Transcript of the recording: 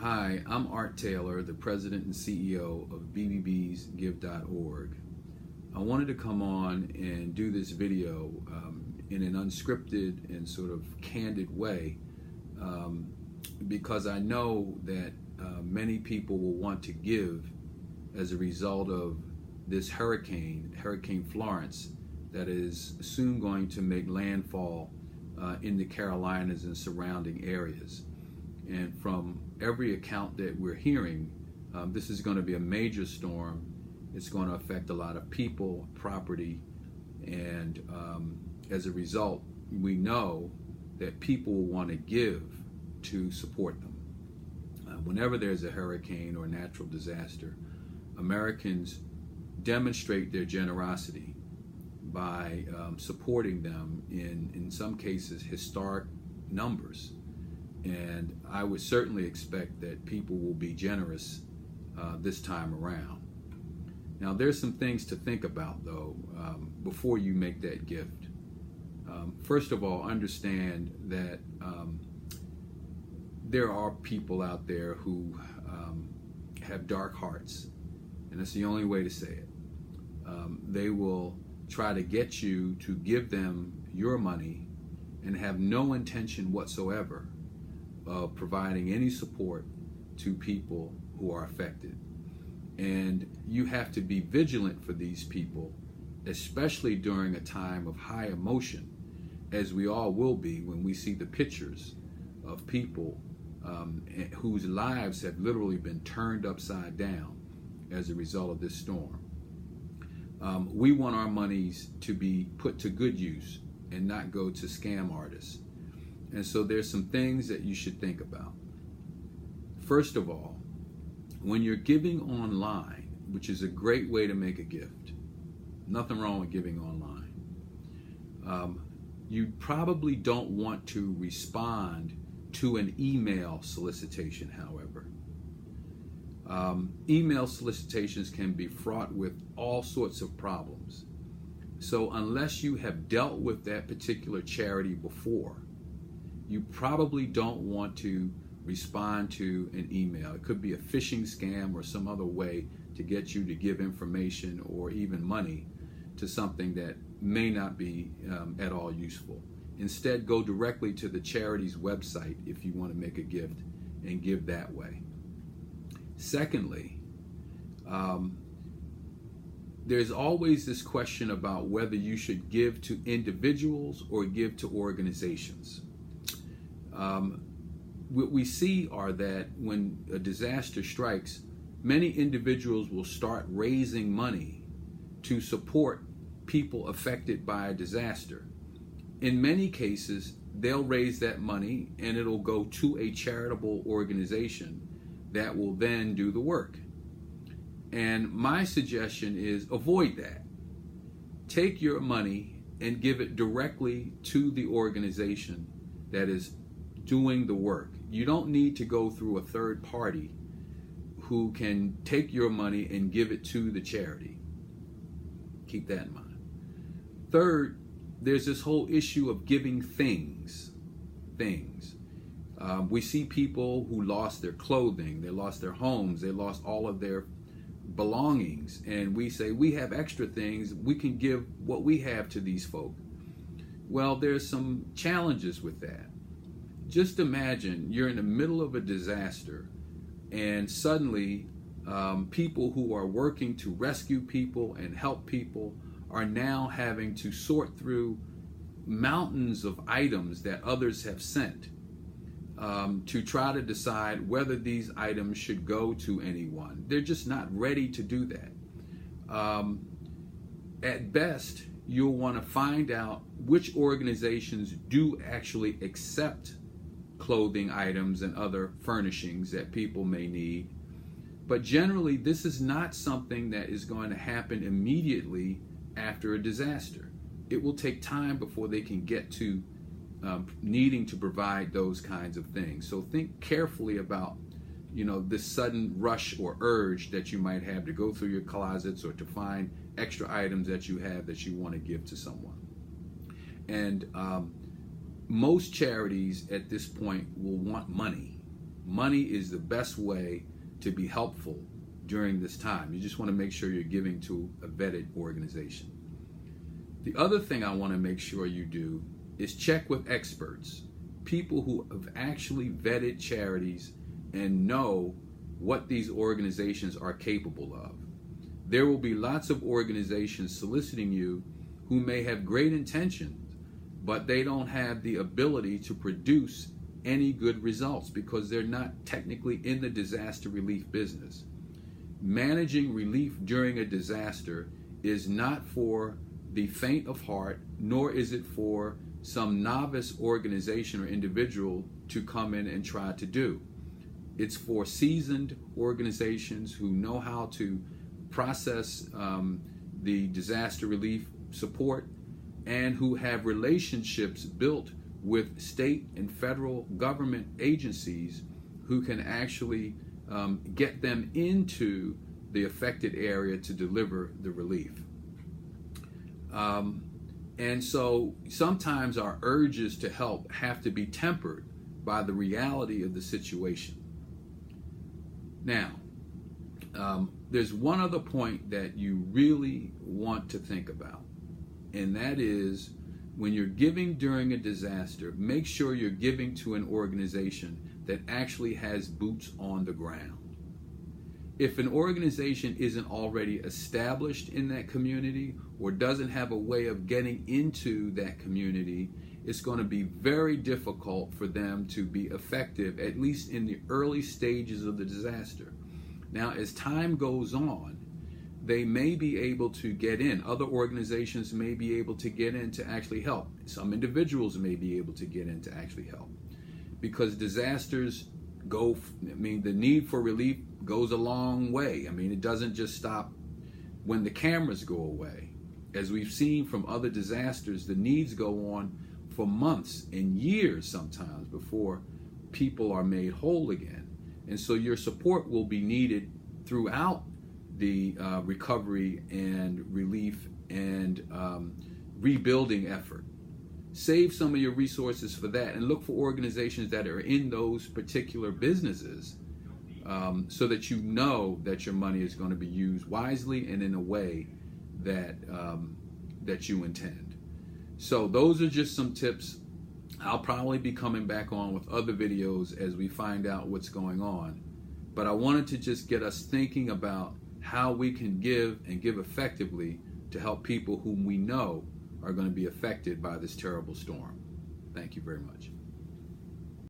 Hi, I'm Art Taylor, the president and CEO of BBB's Give.org. I wanted to come on and do this video in an unscripted and sort of candid way because I know that many people will want to give as a result of this Hurricane Florence, that is soon going to make landfall in the Carolinas and surrounding areas. And from every account that we're hearing, this is going to be a major storm. It's going to affect a lot of people, property, and as a result, we know that people will want to give to support them. Whenever there's a hurricane or natural disaster, Americans demonstrate their generosity by supporting them in some cases, historic numbers. And I would certainly expect that people will be generous this time around. Now, there's some things to think about, though, before you make that gift. First of all, understand that there are people out there who have dark hearts, and that's the only way to say it. They will try to get you to give them your money and have no intention whatsoever of providing any support to people who are affected. And you have to be vigilant for these people, especially during a time of high emotion, as we all will be when we see the pictures of people whose lives have literally been turned upside down as a result of this storm. We want our monies to be put to good use and not go to scam artists. And so there's some things that you should think about. First of all, when you're giving online, which is a great way to make a gift, nothing wrong with giving online, you probably don't want to respond to an email solicitation, however. Email solicitations can be fraught with all sorts of problems. So unless you have dealt with that particular charity before, you probably don't want to respond to an email. It could be a phishing scam or some other way to get you to give information or even money to something that may not be at all useful. Instead, go directly to the charity's website if you want to make a gift and give that way. Secondly, there's always this question about whether you should give to individuals or give to organizations. What we see are that when a disaster strikes, many individuals will start raising money to support people affected by a disaster. In many cases, they'll raise that money and it'll go to a charitable organization that will then do the work. And my suggestion is avoid that. Take your money and give it directly to the organization that is doing the work. You don't need to go through a third party who can take your money and give it to the charity. Keep that in mind. Third, there's this whole issue of giving things. We see people who lost their clothing, they lost their homes, they lost all of their belongings, and we say we have extra things, we can give what we have to these folk. Well, there's some challenges with that. Just imagine you're in the middle of a disaster and suddenly people who are working to rescue people and help people are now having to sort through mountains of items that others have sent to try to decide whether these items should go to anyone. They're just not ready to do that. At best, you'll want to find out which organizations do actually accept clothing items and other furnishings that people may need. But generally, this is not something that is going to happen immediately after a disaster. It will take time before they can get to needing to provide those kinds of things. So think carefully about, this sudden rush or urge that you might have to go through your closets or to find extra items that you have that you want to give to someone. And most charities at this point will want money. money is the best way to be helpful during this time. You just want to make sure you're giving to a vetted organization. The other thing I want to make sure you do is check with experts, people who have actually vetted charities and know what these organizations are capable of. There will be lots of organizations soliciting you who may have great intentions, but they don't have the ability to produce any good results because they're not technically in the disaster relief business. Managing relief during a disaster is not for the faint of heart, nor is it for some novice organization or individual to come in and try to do. It's for seasoned organizations who know how to process the disaster relief support and who have relationships built with state and federal government agencies who can actually get them into the affected area to deliver the relief. And so sometimes our urges to help have to be tempered by the reality of the situation. Now, there's one other point that you really want to think about, and that is when you're giving during a disaster, make sure you're giving to an organization that actually has boots on the ground. If an organization isn't already established in that community or doesn't have a way of getting into that community, it's going to be very difficult for them to be effective, at least in the early stages of the disaster. Now, as time goes on, they may be able to get in. Other organizations may be able to get in to actually help. Some individuals may be able to get in to actually help. Because disasters the need for relief goes a long way. It doesn't just stop when the cameras go away. As we've seen from other disasters, the needs go on for months and years sometimes before people are made whole again. And so your support will be needed throughout the recovery and relief and rebuilding effort. Save some of your resources for that and look for organizations that are in those particular businesses so that you know that your money is going to be used wisely and in a way that that you intend. So those are just some tips. I'll probably be coming back on with other videos as we find out what's going on. But I wanted to just get us thinking about how we can give and give effectively to help people whom we know are going to be affected by this terrible storm. Thank you very much.